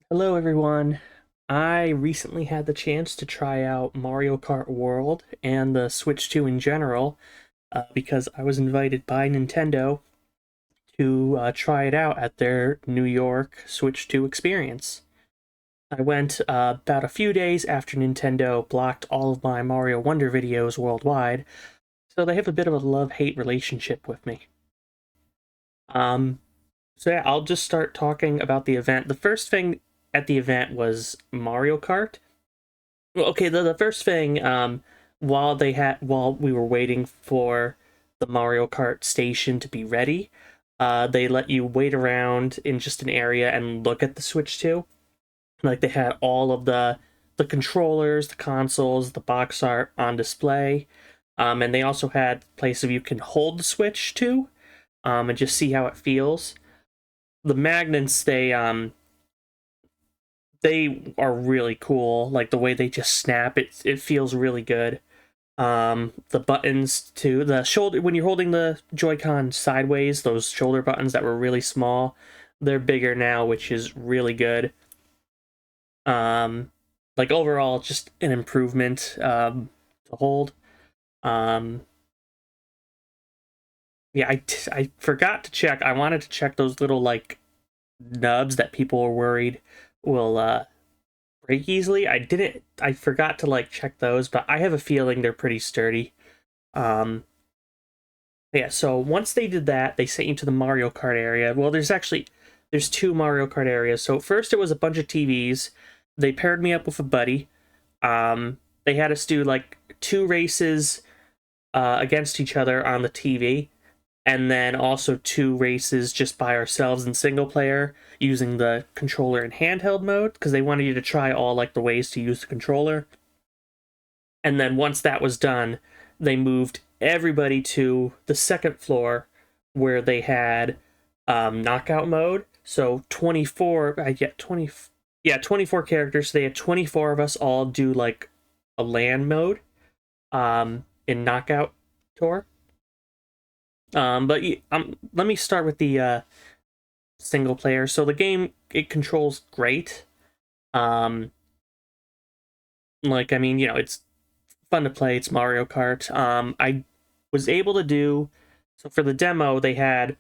Hello, everyone. I recently had the chance to try out Mario Kart World and the Switch 2 in general because I was invited by Nintendo to try it out at their New York Switch 2 experience. I went about a few days after Nintendo blocked all of my Mario Wonder videos worldwide, so they have a bit of a love-hate relationship with me. Um, so yeah, I'll just start talking about the event. The first thing at the event was Mario Kart. Well, okay, the first thing, while we were waiting for the Mario Kart station to be ready, they let you wait around in just an area and look at the Switch 2. Like they had all of the controllers, the consoles, the box art on display. And they also had a place where you can hold the Switch 2, and just see how it feels. The magnets, they are really cool. Like the way they just snap, it feels really good. The buttons too, the shoulder, when you're holding the Joy-Con sideways, those shoulder buttons that were really small, they're bigger now, which is really good. Um, like overall, just an improvement to hold. Um, yeah, I forgot to check. I wanted to check those little like nubs that people are worried will break easily. I didn't. I forgot to like check those, but I have a feeling they're pretty sturdy. Um, yeah. So once they did that, they sent you to the Mario Kart area. Well, there's two Mario Kart areas. So first it was a bunch of TVs. They paired me up with a buddy. They had us do like two races against each other on the TV, and then also two races just by ourselves in single player using the controller in handheld mode because they wanted you to try all like the ways to use the controller. And then once that was done, they moved everybody to the second floor where they had knockout mode. So 24, I get 20, yeah, 24 characters. So they had 24 of us all do like a LAN mode in knockout tour. But let me start with the single player. So the game, it controls great. Um, like I mean, it's fun to play. It's Mario Kart. I was able to do so for the demo. They had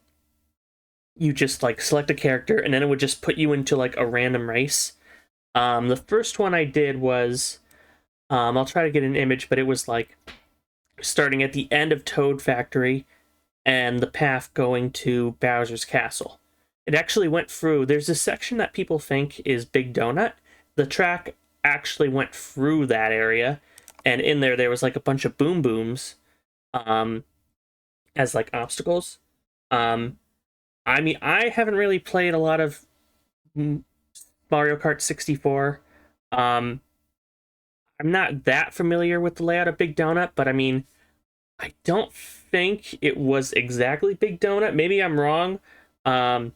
you just like select a character, and then it would just put you into like a random race. The first one I did was I'll try to get an image, but it was like starting at the end of Toad Factory and the path going to Bowser's Castle. It actually went through. There's a section that people think is Big Donut. The track actually went through that area, and in there was like a bunch of boom booms um, as like obstacles. Um, I mean, I haven't really played a lot of Mario Kart 64. Um, I'm not that familiar with the layout of Big Donut, but I mean, I don't think it was exactly Big Donut. Maybe I'm wrong. Um,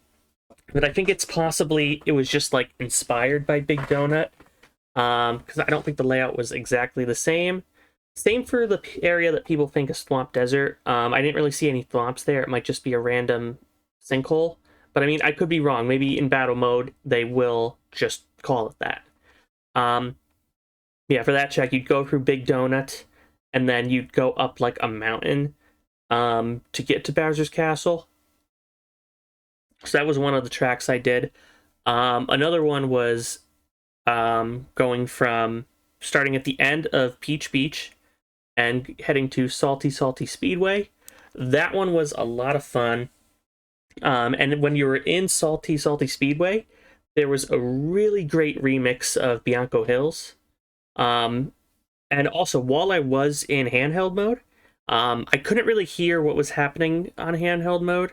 but I think it was just like inspired by Big Donut. Because I don't think the layout was exactly the same. Same for the area that people think is Swamp Desert. I didn't really see any thwomps there. It might just be a random sinkhole. But I mean, I could be wrong. Maybe in battle mode, they will just call it that. Um, yeah, for that check, you'd go through Big Donut, and then you'd go up like a mountain to get to Bowser's Castle. So that was one of the tracks I did. Another one was going from starting at the end of Peach Beach and heading to Salty Salty Speedway. That one was a lot of fun. And when you were in Salty Salty Speedway, there was a really great remix of Bianco Hills. Um, and also, while I was in handheld mode, I couldn't really hear what was happening on handheld mode,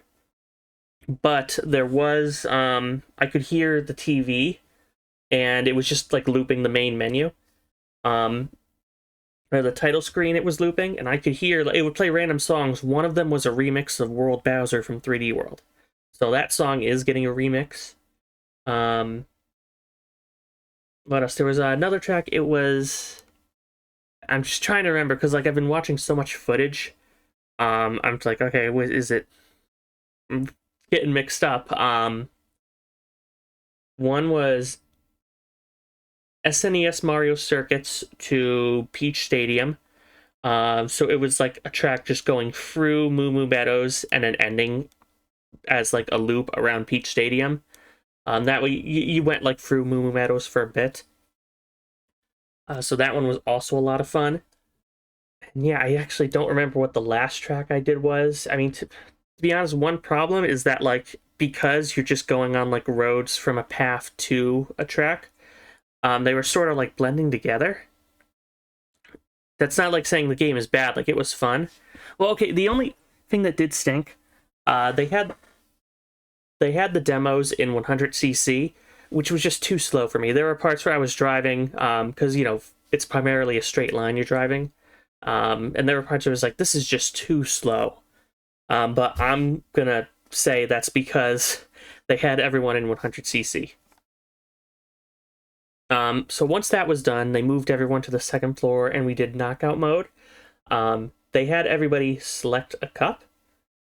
but there was, I could hear the TV, and it was just like looping the main menu. Um, or the title screen it was looping, and I could hear it would play random songs. One of them was a remix of World Bowser from 3D World. So that song is getting a remix. Um, what else? There was another track. It was. I'm just trying to remember because like I've been watching so much footage. I'm like, okay, what is it? I'm getting mixed up. One was SNES Mario Circuits to Peach Stadium. So it was like a track just going through Moo Moo Meadows and then ending as like a loop around Peach Stadium. That way you went like through Moo Moo Meadows for a bit. So that one was also a lot of fun. And yeah, I actually don't remember what the last track I did was. I mean, to be honest, one problem is that like because you're just going on like roads from a path to a track, they were sort of like blending together. That's not like saying the game is bad. Like it was fun. Well, okay. The only thing that did stink, they had the demos in 100cc, which was just too slow for me. There were parts where I was driving, because you know it's primarily a straight line you're driving, and there were parts where I was like, this is just too slow. But I'm gonna say that's because they had everyone in 100cc. So once that was done, they moved everyone to the second floor, and we did knockout mode. They had everybody select a cup,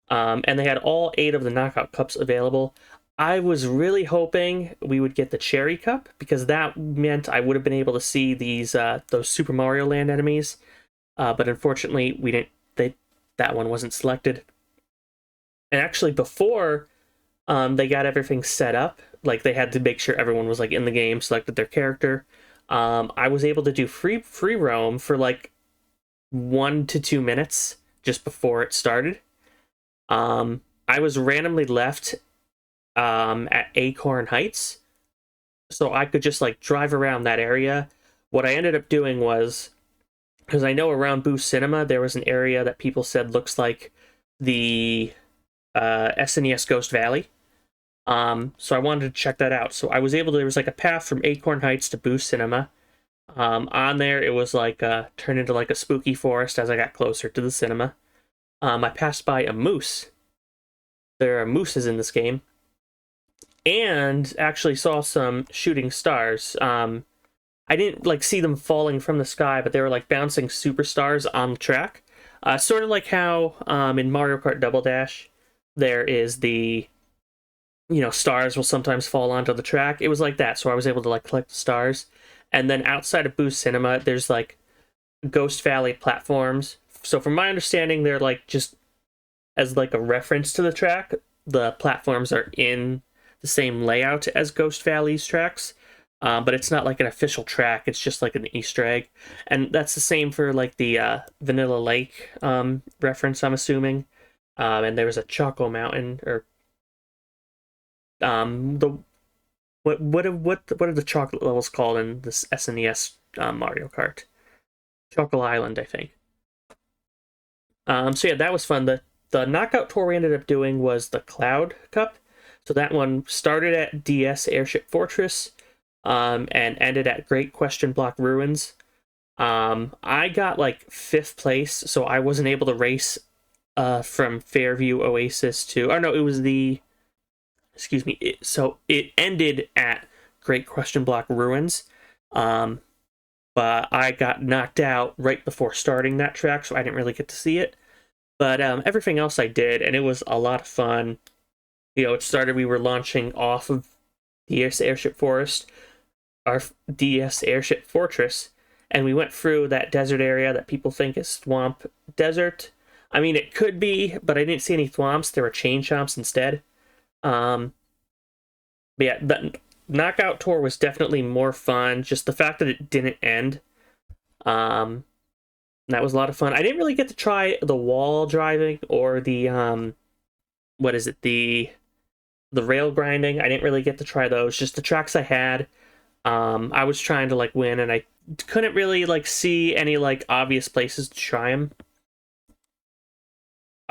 and they had all 8 of the knockout cups available. I was really hoping we would get the cherry cup, because that meant I would have been able to see those Super Mario Land enemies. But unfortunately, we didn't. That one wasn't selected. And actually, before they got everything set up, like they had to make sure everyone was like in the game, selected their character. I was able to do free roam for like 1 to 2 minutes just before it started. I was randomly left at Acorn Heights, so I could just like drive around that area. What I ended up doing was, because I know around Boo Cinema there was an area that people said looks like the SNES Ghost Valley. So I wanted to check that out. So I was able to, there was like a path from Acorn Heights to Boo Cinema. On there, it was like turned into like a spooky forest as I got closer to the cinema. I passed by a moose. There are mooses in this game. And actually saw some shooting stars. I didn't like see them falling from the sky, but they were like bouncing superstars on the track. Sort of like how in Mario Kart Double Dash, there is the, you know, stars will sometimes fall onto the track. It was like that, so I was able to like collect the stars. And then outside of Boo Cinema, there's like Ghost Valley platforms. So from my understanding, they're like just as like a reference to the track. The platforms are in the same layout as Ghost Valley's tracks, but it's not like an official track. It's just like an Easter egg, and that's the same for like the Vanilla Lake reference, I'm assuming. And there was a Choco Mountain, or the what are the chocolate levels called in this SNES Mario Kart? Chocolate Island, I think. So yeah, that was fun. The knockout tour we ended up doing was the Cloud Cup. So that one started at DS Airship Fortress, and ended at Great Question Block Ruins. I got like 5th place, so I wasn't able to race from Fairview Oasis to... Oh no, it was the... Excuse me. So it ended at Great Question Block Ruins, but I got knocked out right before starting that track, so I didn't really get to see it. But everything else I did, and it was a lot of fun. You know, it started, we were launching off of DS Airship Forest, our DS Airship Fortress, and we went through that desert area that people think is Swamp Desert. I mean, it could be, but I didn't see any thwomps. There were chain chomps instead. But yeah, the knockout tour was definitely more fun. Just the fact that it didn't end. That was a lot of fun. I didn't really get to try the wall driving or the what is it, the rail grinding. I didn't really get to try those. Just the tracks I had. I was trying to like win, and I couldn't really like see any like obvious places to try them.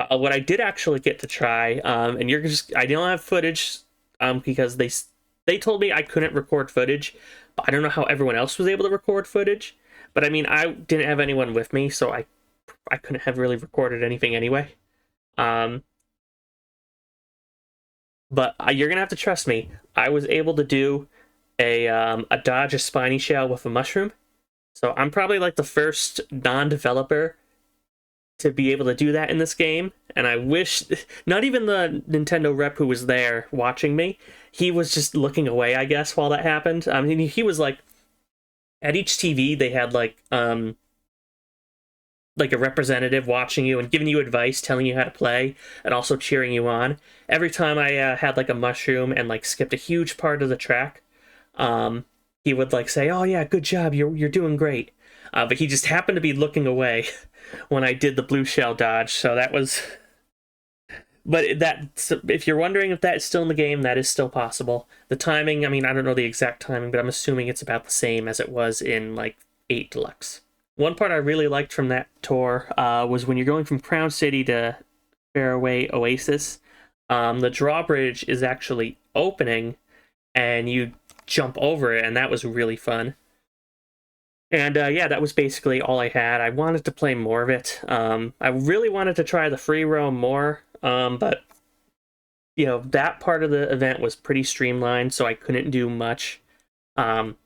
What I did actually get to try, and you're just, I don't have footage, because they told me I couldn't record footage, but I don't know how everyone else was able to record footage. But I mean, I didn't have anyone with me, so I couldn't have really recorded anything anyway. But you're gonna have to trust me. I was able to do a dodge a spiny shell with a mushroom. So I'm probably like the first non-developer to be able to do that in this game, and I wish not even the Nintendo rep who was there watching me, he was just looking away, I guess, while that happened. I mean, he was like At each TV they had like a representative watching you and giving you advice, telling you how to play, and also cheering you on. Every time I had like a mushroom and like skipped a huge part of the track, um, he would like say, "Oh yeah, good job, you're doing great." But he just happened to be looking away when I did the blue shell dodge, so that was. But that, if you're wondering if that is still in the game, that is still possible. The timing, I mean, I don't know the exact timing, but I'm assuming it's about the same as it was in like 8 Deluxe. One part I really liked from that tour was when you're going from Crown City to Fairway Oasis. The drawbridge is actually opening, and you jump over it, and that was really fun. And yeah, that was basically all I had. I wanted to play more of it. I really wanted to try the free roam more, but you know that part of the event was pretty streamlined, so I couldn't do much. Um,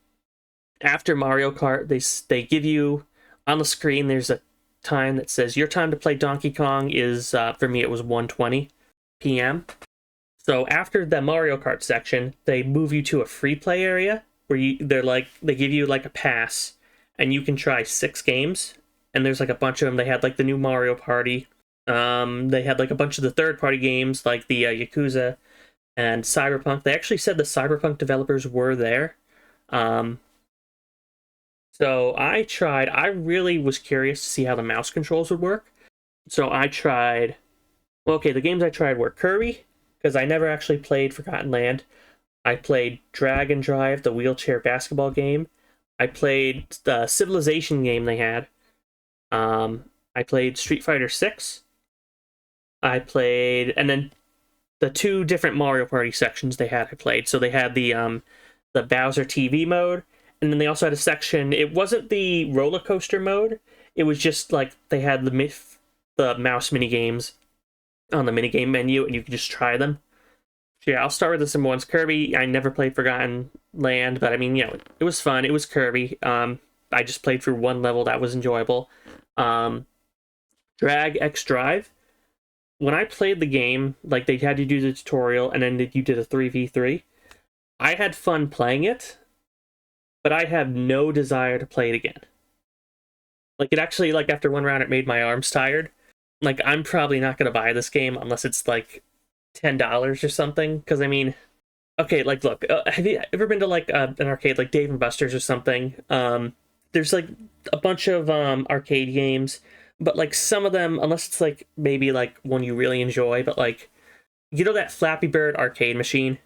After Mario Kart, they give you on the screen. There's a time that says your time to play Donkey Kong is for me it was 1:20 p.m. So after the Mario Kart section, they move you to a free play area where they give you like a pass and you can try 6 games. And there's like a bunch of them. They had like the new Mario Party. They had like a bunch of the third party games like the Yakuza and Cyberpunk. They actually said the Cyberpunk developers were there. Um, so I really was curious to see how the mouse controls would work. So I tried, well, okay, the games I tried were Kirby, because I never actually played Forgotten Land. I played Drag and Drive, the wheelchair basketball game. I played the Civilization game they had. I played Street Fighter 6. I played, and then the 2 different Mario Party sections they had I played. So they had the Bowser TV mode, and then they also had a section. It wasn't the roller coaster mode. It was just like they had the mouse mini games on the minigame menu, and you could just try them. So yeah, I'll start with the simple ones. Kirby, I never played Forgotten Land, but I mean, you know, it was fun. It was Kirby. I just played through one level that was enjoyable. Um, Drag X Drive. When I played the game, like they had you do the tutorial, and then you did a 3v3. I had fun playing it, but I have no desire to play it again. Like it actually, like after one round, it made my arms tired. Like I'm probably not gonna buy this game unless it's like $10 or something. Because I mean, okay, like look, have you ever been to like an arcade like Dave and Buster's or something? There's like a bunch of arcade games, but like some of them, unless it's like maybe like one you really enjoy, but like you know that Flappy Bird arcade machine.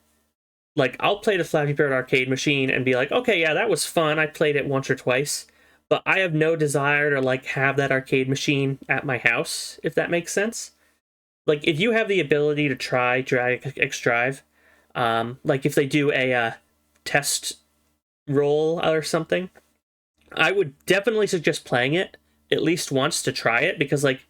Like I'll play the Flappy Bird arcade machine and be like, okay, yeah, that was fun. I played it once or twice, but I have no desire to like have that arcade machine at my house, if that makes sense. Like if you have the ability to try Drag X Drive, like if they do a test roll or something, I would definitely suggest playing it at least once to try it, because like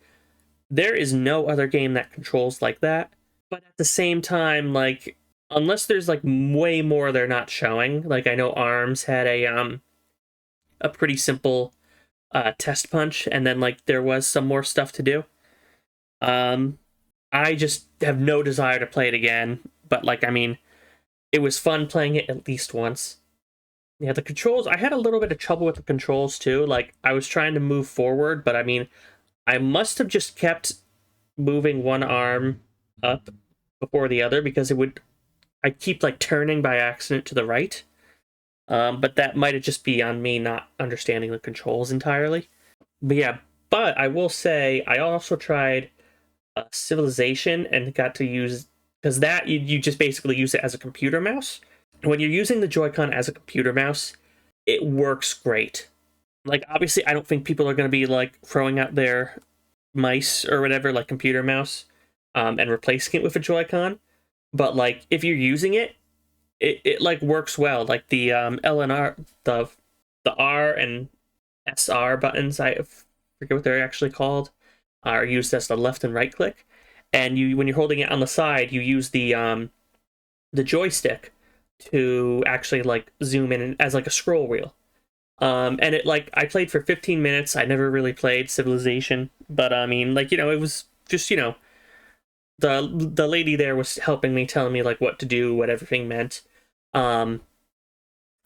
there is no other game that controls like that. But at the same time, like unless there's like way more they're not showing, like I know Arms had a pretty simple test punch, and then like there was some more stuff to do. Um, I just have no desire to play it again. But like, I mean, it was fun playing it at least once. Yeah, the controls, I had a little bit of trouble with the controls too. Like, I was trying to move forward, but I mean, I must have just kept moving one arm up before the other, because I keep like turning by accident to the right. But that might have just be on me not understanding the controls entirely. But yeah, but I will say, I also tried Civilization and got to use, because that you just basically use it as a computer mouse. When you're using the Joy-Con as a computer mouse, it works great. Like obviously, I don't think people are going to be like throwing out their mice or whatever, like computer mouse, and replacing it with a Joy-Con. But like if you're using it, it like works well. Like the L and R, the R and SR buttons, I forget what they're actually called, are used as the left and right click. And you, when you're holding it on the side, you use the joystick to actually like zoom in as like a scroll wheel. And it like I played for 15 minutes. I never really played Civilization, but I mean, like, you know, it was just, you know, the lady there was helping me, telling me like what to do, what everything meant. Um,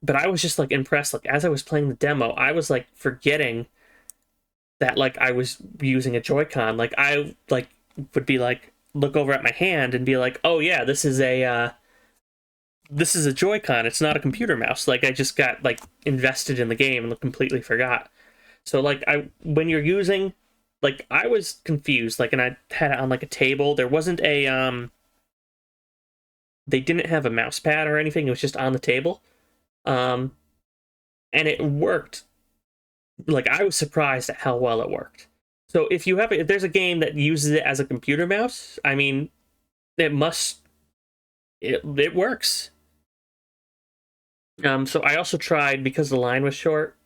but I was just like impressed. Like as I was playing the demo, I was like forgetting that like I was using a Joy-Con. Like I like would be like look over at my hand and be like, oh yeah, this is a Joy-Con. It's not a computer mouse. Like I just got like invested in the game and completely forgot. So like I when you're using like I was confused. Like and I had it on like a table. There wasn't a they didn't have a mouse pad or anything. It was just on the table. Um and it worked. Like I was surprised at how well it worked. So if there's a game that uses it as a computer mouse, I mean, it must it works. So I also tried because the line was short,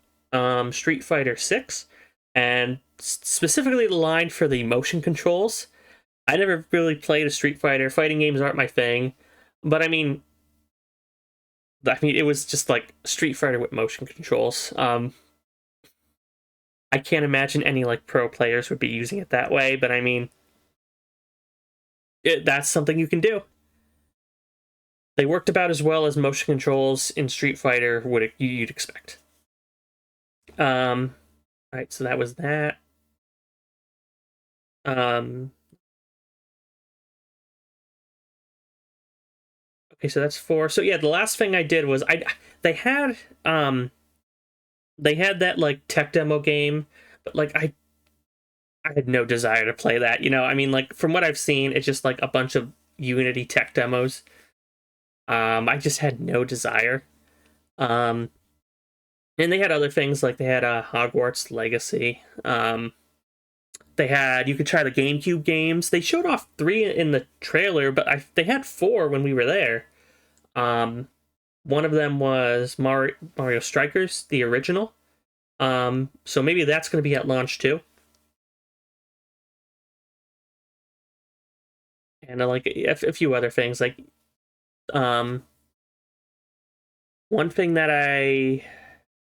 Street Fighter 6, and specifically the line for the motion controls. I never really played a Street Fighter. Fighting games aren't my thing, but I mean, it was just like Street Fighter with motion controls. I can't imagine any like pro players would be using it that way, but I mean, that's something you can do. They worked about as well as motion controls in Street Fighter would you'd expect. All right, so that was that. Um, okay, so that's four. So yeah, the last thing I did was they had um they had that like tech demo game, but like I had no desire to play that. You know, I mean, like from what I've seen, it's just like a bunch of Unity tech demos. I just had no desire. Um, and they had other things like they had Hogwarts Legacy. They had you could try the GameCube games. They showed off three in the trailer, but they had four when we were there. Um, One of them was Mario Strikers, the original. So maybe that's going to be at launch too. And like a few other things, like um, one thing that I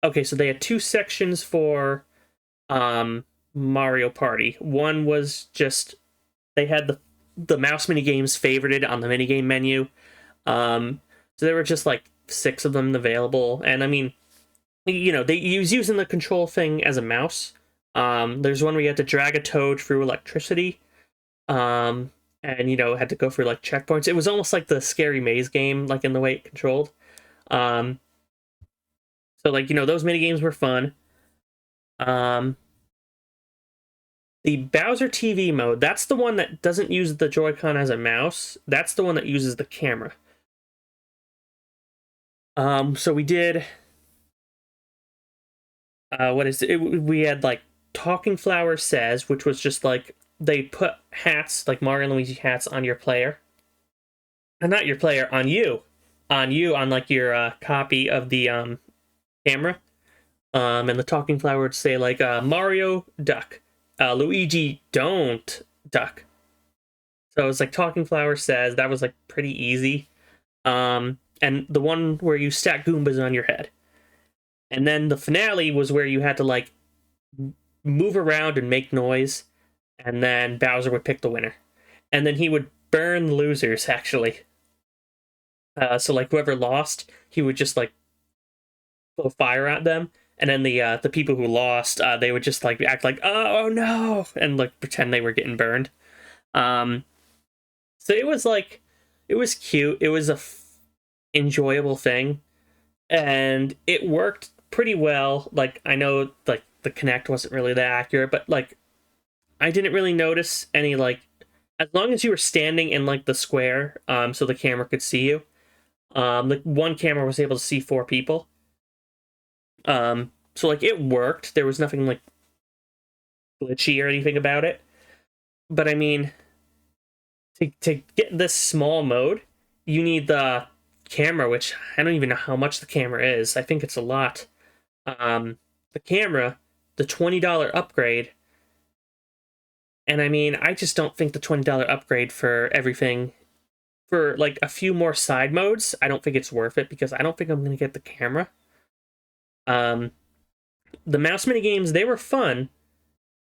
okay, so they had two sections for Mario Party. One was just they had the mouse mini games favorited on the minigame menu. So there were just like six of them available, and I mean, you know, they use using the control thing as a mouse. There's one where you had to drag a toad through electricity, um, and you know had to go through like checkpoints. It was almost like the scary maze game, like in the way it controlled. Um, so like you know those mini games were fun. Um, the Bowser TV mode, that's the one that doesn't use the Joy-Con as a mouse. That's the one that uses the camera. So we did what is it? We had like Talking Flower Says, which was just like they put hats like Mario and Luigi hats on your player, and not your player, on like your copy of the camera. And the Talking Flower would say like Mario duck, Luigi don't duck. So it's like Talking Flower Says. That was like pretty easy. And the one where you stack Goombas on your head. And then the finale was where you had to like move around and make noise, and then Bowser would pick the winner, and then he would burn the losers. Actually, so like whoever lost, he would just like blow fire at them, and then the people who lost, they would just like act like oh no, and like pretend they were getting burned. Um, so it was like it was cute. It was a enjoyable thing, and it worked pretty well. Like I know like the Kinect wasn't really that accurate, but like I didn't really notice any like as long as you were standing in like the square, so the camera could see you. Like one camera was able to see four people. So like it worked. There was nothing like glitchy or anything about it. But I mean, to get this small mode, you need the camera, which I don't even know how much the camera is. I think it's a lot. The camera, the $20 upgrade, and I mean, I just don't think the $20 upgrade for everything, for like a few more side modes, I don't think it's worth it because I don't think I'm gonna get the camera. Um, the mouse mini games, they were fun,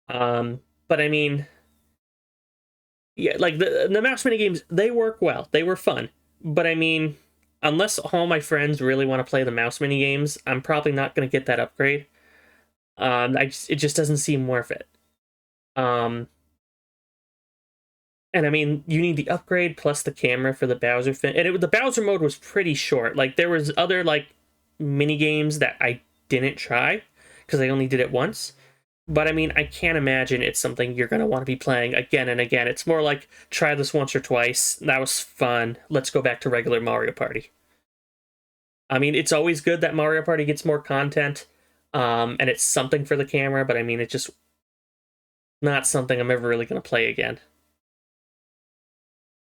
but I mean, yeah, like the mouse mini games, they work well, they were fun, but I mean, unless all my friends really want to play the mouse mini games, I'm probably not going to get that upgrade. It just doesn't seem worth it. Um, and I mean, you need the upgrade plus the camera for the Bowser fin. And the Bowser mode was pretty short. Like there was other like mini games that I didn't try because I only did it once. But I mean, I can't imagine it's something you're going to want to be playing again and again. It's more like try this once or twice. That was fun. Let's go back to regular Mario Party. I mean, it's always good that Mario Party gets more content, and it's something for the camera. But I mean, it's just not something I'm ever really going to play again.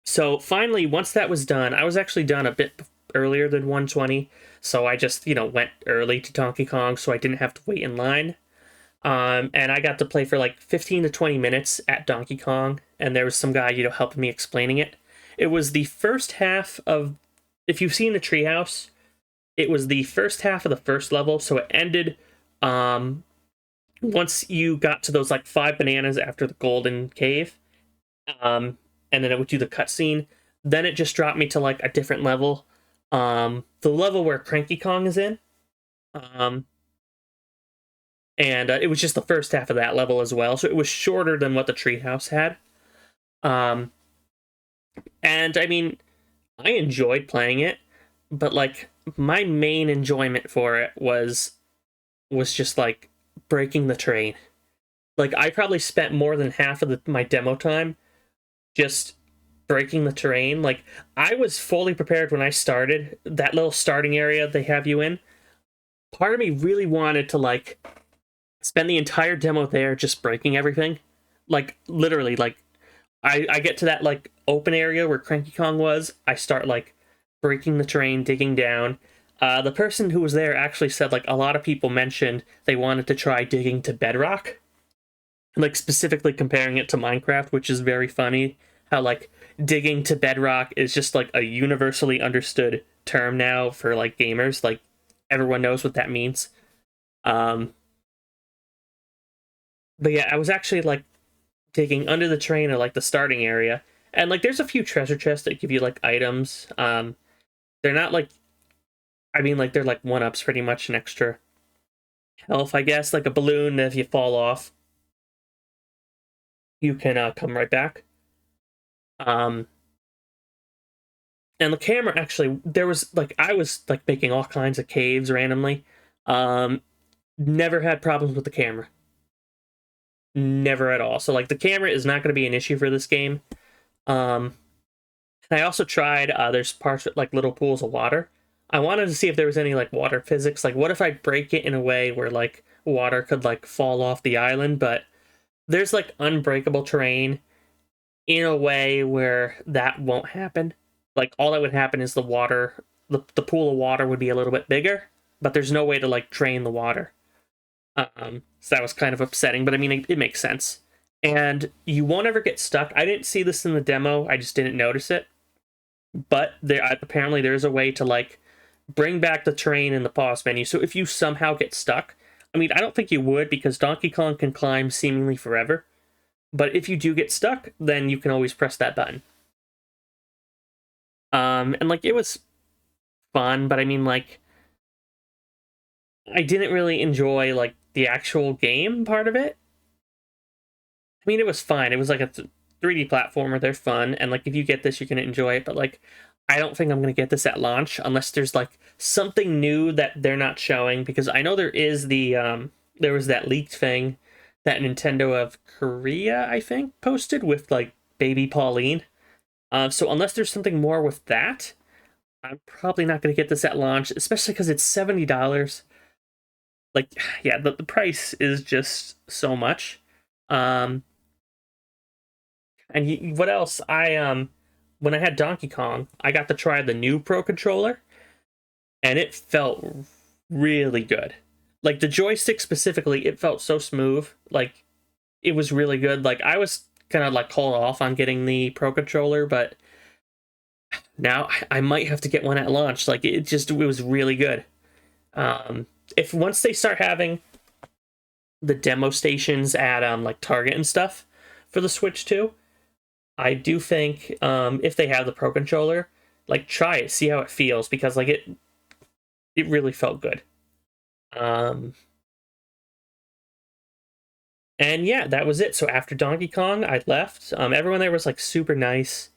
So finally, once that was done, I was actually done a bit earlier than 120. So I just, went early to Donkey Kong so I didn't have to wait in line. And I got to play for like 15 to 20 minutes at Donkey Kong, and there was some guy, helping me explaining it. It was the first half of, if you've seen the treehouse, it was the first half of the first level, so it ended once you got to those like 5 bananas after the golden cave, and then it would do the cutscene. Then it just dropped me to like a different level, the level where Cranky Kong is in. Um, and it was just the first half of that level as well, so it was shorter than what the treehouse had. Um, and I mean, I enjoyed playing it, but like my main enjoyment for it was just like breaking the train. Like I probably spent more than half of my demo time just breaking the terrain. Like I was fully prepared when I started that little starting area they have you in. Part of me really wanted to like spend the entire demo there just breaking everything. Like literally, like I get to that like open area where Cranky Kong was. I start like breaking the terrain, digging down. The person who was there actually said like a lot of people mentioned they wanted to try digging to bedrock, like specifically comparing it to Minecraft, which is very funny. How like digging to bedrock is just like a universally understood term now for like gamers. Like everyone knows what that means. Um, but yeah, I was actually like digging under the train or like the starting area, and like there's a few treasure chests that give you like items. They're not like, I mean, like they're like one ups pretty much, an extra health, I guess, like a balloon. If you fall off, you can come right back. Um, and the camera actually, there was like I was like making all kinds of caves randomly. Um, Never had problems with the camera, never at all. So like the camera is not going to be an issue for this game. Um, and I also tried. There's parts with like little pools of water. I wanted to see if there was any like water physics. Like, what if I break it in a way where like water could like fall off the island? But there's like unbreakable terrain in a way where that won't happen. Like all that would happen is the pool of water would be a little bit bigger, but there's no way to like drain the water. So that was kind of upsetting, but I mean it makes sense. And you won't ever get stuck. I didn't see this in the demo. I just didn't notice it. But apparently there's a way to like bring back the terrain in the pause menu. So if you somehow get stuck, I mean I don't think you would because Donkey Kong can climb seemingly forever. But if you do get stuck, then you can always press that button. And like it was fun, but I mean like I didn't really enjoy like the actual game part of it. I mean it was fine. It was like a 3D platformer. They're fun, and like if you get this, you're gonna enjoy it. But like I don't think I'm gonna get this at launch unless there's like something new that they're not showing. Because I know there is there was that leaked thing that Nintendo of Korea I think posted with like Baby Pauline. So unless there's something more with that, I'm probably not going to get this at launch, especially because it's $70. Like, yeah, the price is just so much. Um, and what else? When I had Donkey Kong, I got to try the new Pro controller, and it felt really good. Like the joystick specifically, it felt so smooth. Like it was really good. Like I was kind of like called off on getting the Pro controller, but now I might have to get one at launch. Like it was really good. If once they start having the demo stations at like Target and stuff for the Switch 2, I do think if they have the Pro controller, like try it, see how it feels, because like it really felt good. Um, and yeah, that was it. So after Donkey Kong, I left. Everyone there was like super nice.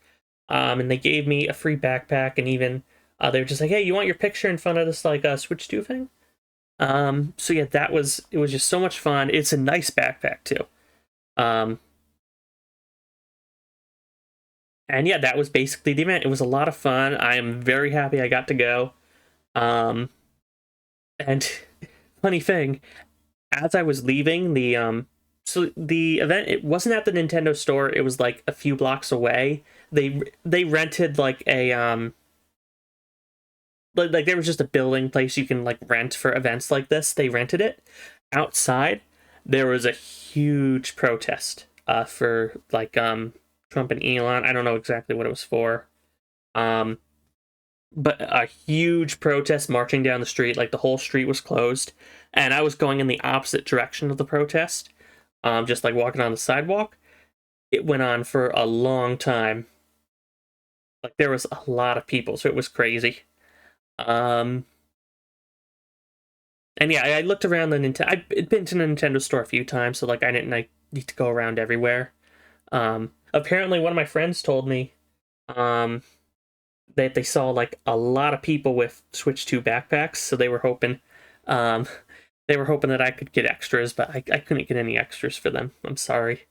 And they gave me a free backpack, and even they were just like, "Hey, you want your picture in front of this like Switch 2 thing?" So yeah, it was just so much fun. It's a nice backpack too. Um, and yeah, that was basically the event. It was a lot of fun. I am very happy I got to go. Um, and funny thing, as I was leaving so the event, it wasn't at the Nintendo store. It was like a few blocks away. They rented like a like there was just a building place you can like rent for events like this. They rented it. Outside there was a huge protest for like Trump and Elon. I don't know exactly what it was for. Um but a huge protest marching down the street, like the whole street was closed, and I was going in the opposite direction of the protest, just like walking on the sidewalk. It went on for a long time. Like there was a lot of people, so it was crazy. Um, and yeah, I looked around the Nintendo. I've been to the Nintendo store a few times, so like I didn't like need to go around everywhere. Apparently, one of my friends told me um, that they saw like a lot of people with Switch 2 backpacks, so um, they were hoping that I could get extras, but I couldn't get any extras for them. I'm sorry.